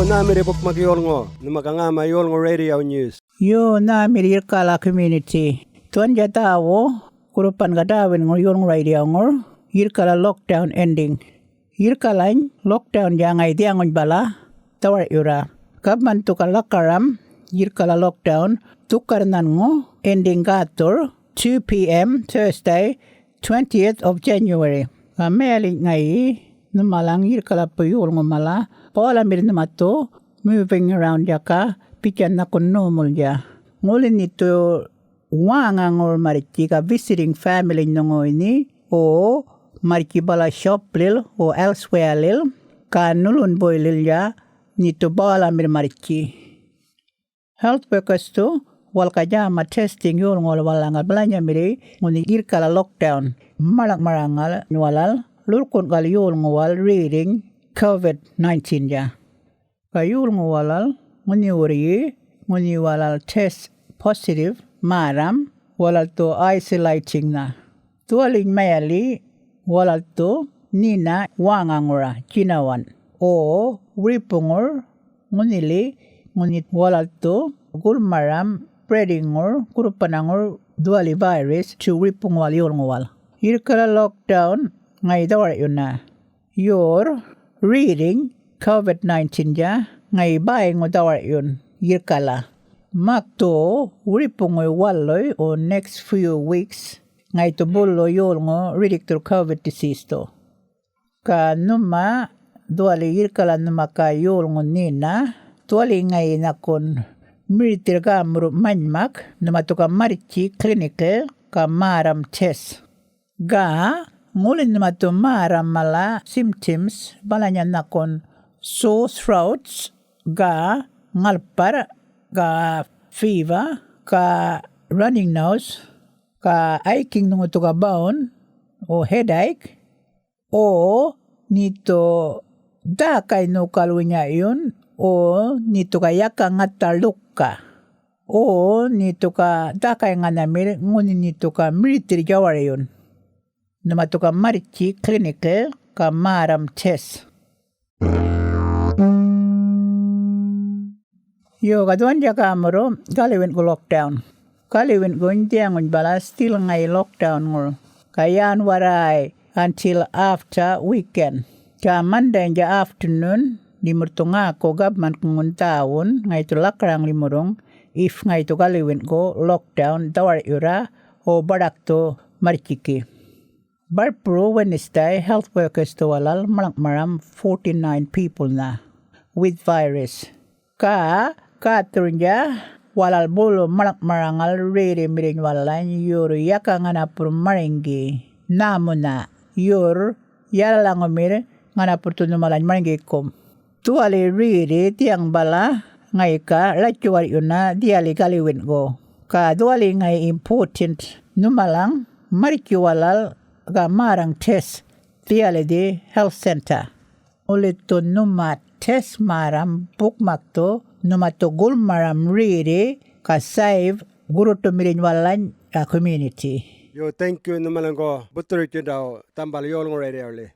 Yo na miri bukmak Yolngu, numakangama Yolngu Radio News. Yo na miri Yirrkala community. Tuan jatawo, kurupan gadawin ngor Yolngu Radio ngor, Yirrkala lockdown ending. Yirrkala lockdown jangai diangon bala, tawar yura. Kabman tukar lakaram, Yirrkala lockdown, tukar nango, ending gator, 2 p.m. Thursday, 20th of January. Kameli ngai, numalang Yirrkala po Yolngu mala, Paula mir namato, moving around yaka, pijan na kun normal ya. Ngulin nito wangangor marichi ka visiting family nongo ini, o marichi bala shop lil, o elsewhere lil, ka nulun boy lil ya, nito bala mir marichi. Health workers to, wal kajama testing yul ngol walanga belanja miri, nguni Yirrkala lockdown, marangal walal, lurkun kal yul ngwal reading, COVID-19 ya. Kayul ngwalal nguni walal test positive maram walal to isolating na. Tualing mayali walal to nina wangangura kinawan. O ripungor ngunili ngunit walal to gulmaram spreadingor kurupanangor duali virus to ripungwal yul ngwal. Yirrkala lockdown ngay dawar yun na. Your reading COVID-19 ja ngay bay ngodawar yun Yirrkala. Makto ripungoy waloy o next few weeks ngay tubulo Yolngu ridik to COVID disease to. Ka numa duali Yirrkala numa ka Yolngu nina tuali ngay nakon miritir ka muru manmak numa to ka marichi clinical ka maram test. Ga ngulin naman ito maramala symptoms balanya nakon sore throats, ga ngalpar, ga fever, ka running nose, ka aching nung ito ka bone o headache, o nito dakay no kalwinya yun, o nito ka yaka nga talukka, o nito ka dakay nga namir, ngunin nito ka military jawar yun. Namatuka marichi clinical ka maram test. Yo kaduan jaka amuro kaliwin ko lockdown. Kaliwin ko hindi ang bala still ngay lockdown ngoro. Kayan waray until after weekend. Ka Monday ja afternoon limurtunga ko government kung taon ngay to lakrang limurong if ngay to kaliwin ko lockdown tawar ura o barak to marichiki. Barpro Wednesday, health workers to walal maram 49 people na with virus. Katurnya walal bolo marangal rere mirin walan yor yaka ngana pur maringi namuna yor yalang mir ngana pur tunu malan maringi kom. Tuali rere tiang bala ngai ka lachuar yuna diali kaliwin go. Ka duali ngai important numalang mariki walal ga marang test tiale di health center. Ulit to numa test maram bukmak to numa to gul maram riri ka save guru to mirin walan community. Yo thank you numalang ko butur daw tambal Yolngu Radio le.